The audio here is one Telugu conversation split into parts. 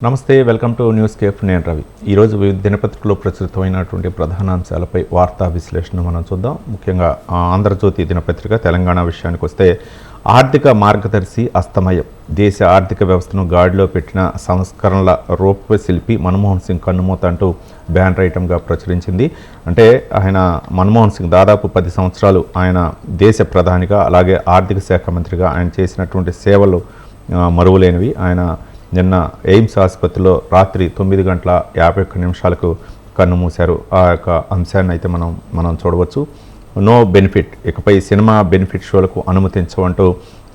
నమస్తే, వెల్కమ్ టు న్యూస్ కేఫ్. నేను రవి. ఈరోజు వివిధ దినపత్రికలో ప్రచురితమైనటువంటి ప్రధాన అంశాలపై వార్తా విశ్లేషణ మనం చూద్దాం. ముఖ్యంగా ఆంధ్రజ్యోతి దినపత్రిక తెలంగాణ విషయానికి వస్తే, ఆర్థిక మార్గదర్శి అస్తమయం, దేశ ఆర్థిక వ్యవస్థను గాడిలో పెట్టిన సంస్కరణల రూపశిల్పి మన్మోహన్ సింగ్ కన్నుమూత అంటూ బ్యానర్ ఐటమ్గా ప్రచురించింది. అంటే ఆయన మన్మోహన్ సింగ్ దాదాపు 10 సంవత్సరాలు ఆయన దేశ ప్రధానిగా, అలాగే ఆర్థిక శాఖ మంత్రిగా ఆయన చేసినటువంటి సేవలు మరువలేనివి. ఆయన నిన్న ఎయిమ్స్ ఆసుపత్రిలో రాత్రి 9:51 కన్నుమూశారు. ఆ యొక్క అంశాన్ని అయితే మనం చూడవచ్చు. నో బెనిఫిట్, ఇకపై సినిమా బెనిఫిట్ షోలకు అనుమతించవంటూ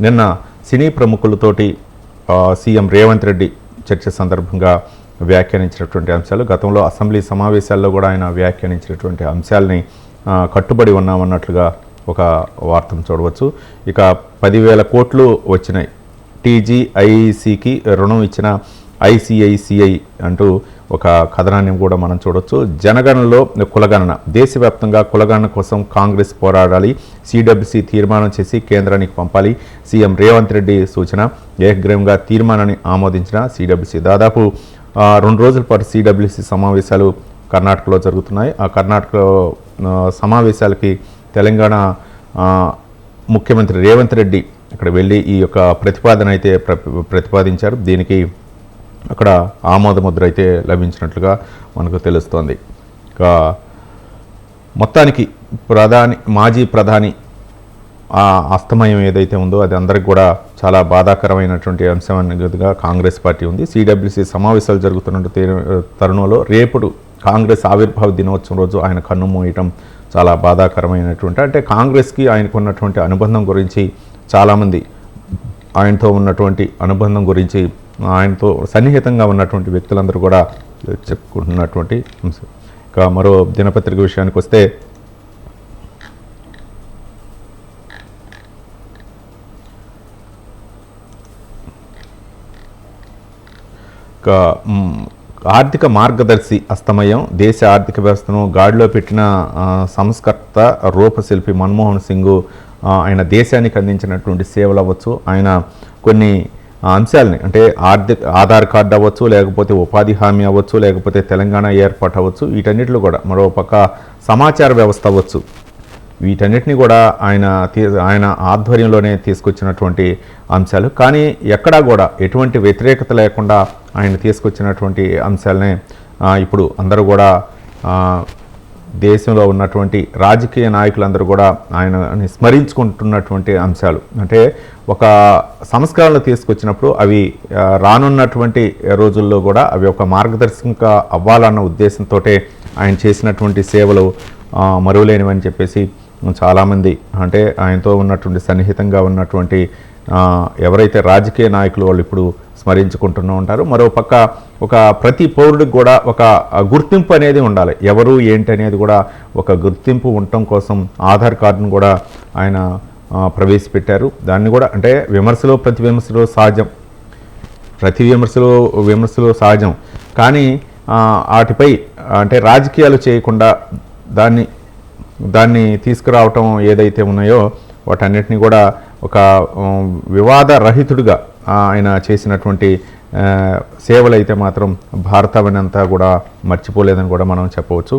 నిన్న సినీ ప్రముఖులతోటి సీఎం రేవంత్ రెడ్డి చర్చ సందర్భంగా వ్యాఖ్యానించినటువంటి అంశాలు, గతంలో అసెంబ్లీ సమావేశాల్లో కూడా ఆయన వ్యాఖ్యానించినటువంటి అంశాలని కట్టుబడి ఉన్నామన్నట్లుగా ఒక వార్తను చూడవచ్చు. ఇక 10,000 కోట్లు వచ్చినాయి, టీజీఐసికి రుణం ఇచ్చిన ఐసిఐసిఐ అంటూ ఒక కథనాన్ని కూడా మనం చూడవచ్చు. జనగణనలో కులగణన, దేశవ్యాప్తంగా కులగణన కోసం కాంగ్రెస్ పోరాడాలి, సిడబ్ల్యూసి తీర్మానం చేసి కేంద్రానికి పంపాలి, సీఎం రేవంత్ రెడ్డి సూచన. ఏకగ్రీవంగా తీర్మానాన్ని ఆమోదించిన సిడబ్ల్యూసి. దాదాపు 2 రోజుల పాటు సిడబ్ల్యూసి సమావేశాలు కర్ణాటకలో జరుగుతున్నాయి. ఆ కర్ణాటకలో సమావేశాలకి తెలంగాణ ముఖ్యమంత్రి రేవంత్ రెడ్డి అక్కడ వెళ్ళి ఈ యొక్క ప్రతిపాదన అయితే ప్రతిపాదించారు. దీనికి అక్కడ ఆమోద ముద్ర అయితే లభించినట్లుగా మనకు తెలుస్తోంది. ఇక మొత్తానికి మాజీ ప్రధాని అస్తమయం ఏదైతే ఉందో అది అందరికి కూడా చాలా బాధాకరమైనటువంటి అంశం అనేదిగా కాంగ్రెస్ పార్టీ ఉంది. సిడబ్ల్యూసి సమావేశాలు జరుగుతున్న తరుణంలో రేపుడు కాంగ్రెస్ ఆవిర్భావ దినోత్సవం రోజు ఆయన కన్ను మూయటం చాలా బాధాకరమైనటువంటి, అంటే కాంగ్రెస్కి ఆయనకు ఉన్నటువంటి అనుబంధం గురించి చాలామంది, ఆయనతో ఉన్నటువంటి అనుబంధం గురించి, ఆయనతో సన్నిహితంగా ఉన్నటువంటి వ్యక్తులందరూ కూడా చెప్పుకుంటున్నటువంటి అంశం. ఇక మరో దినపత్రిక విషయానికి వస్తే, ఇక ఆర్థిక మార్గదర్శి అస్తమయం, దేశ ఆర్థిక వ్యవస్థను గాడిలో పెట్టిన సంస్కర్త రూపశిల్పి మన్మోహన్ సింగ్ ఆయన దేశానికి అందించినటువంటి సేవలు అవ్వచ్చు, ఆయన కొన్ని అంశాలని, అంటే ఆధార్ కార్డు అవ్వచ్చు, లేకపోతే ఉపాధి హామీ అవ్వచ్చు, లేకపోతే తెలంగాణ ఏర్పాటు అవ్వచ్చు, వీటన్నిటిలో కూడా, మరోపక్క సమాచార వ్యవస్థ అవ్వచ్చు, వీటన్నిటిని కూడా ఆయన ఆధ్వర్యంలోనే తీసుకొచ్చినటువంటి అంశాలు. కానీ ఎక్కడా కూడా ఎటువంటి వ్యతిరేకత లేకుండా ఆయన తీసుకొచ్చినటువంటి అంశాలనే ఇప్పుడు అందరూ కూడా దేశంలో ఉన్నటువంటి రాజకీయ నాయకులందరూ కూడా ఆయనని స్మరించుకుంటున్నటువంటి అంశాలు. అంటే ఒక సంస్కరణలు తీసుకొచ్చినప్పుడు అవి రానున్నటువంటి రోజుల్లో కూడా అవి ఒక మార్గదర్శకంగా అవ్వాలన్న ఉద్దేశంతో ఆయన చేసినటువంటి సేవలు మరువలేనివని చెప్పేసి చాలామంది, అంటే ఆయనతో ఉన్నటువంటి సన్నిహితంగా ఉన్నటువంటి ఎవరైతే రాజకీయ నాయకులు వాళ్ళు ఇప్పుడు స్మరించుకుంటూనే ఉంటారు. మరోపక్క ఒక ప్రతి పౌరుడికి కూడా ఒక గుర్తింపు అనేది ఉండాలి, ఎవరు ఏంటి అనేది కూడా ఒక గుర్తింపు ఉండటం కోసం ఆధార్ కార్డును కూడా ఆయన ప్రవేశపెట్టారు. దాన్ని కూడా, అంటే విమర్శలు ప్రతి విమర్శలు సహజం, విమర్శలు సహజం, కానీ వాటిపై అంటే రాజకీయాలు చేయకుండా దాన్ని తీసుకురావటం ఏదైతే ఉన్నాయో వాటన్నిటిని కూడా ఒక వివాద రహితుడిగా ఆయన చేసినటువంటి సేవలు అయితే మాత్రం భారతావని అంతా కూడా మర్చిపోలేదని కూడా మనం చెప్పవచ్చు.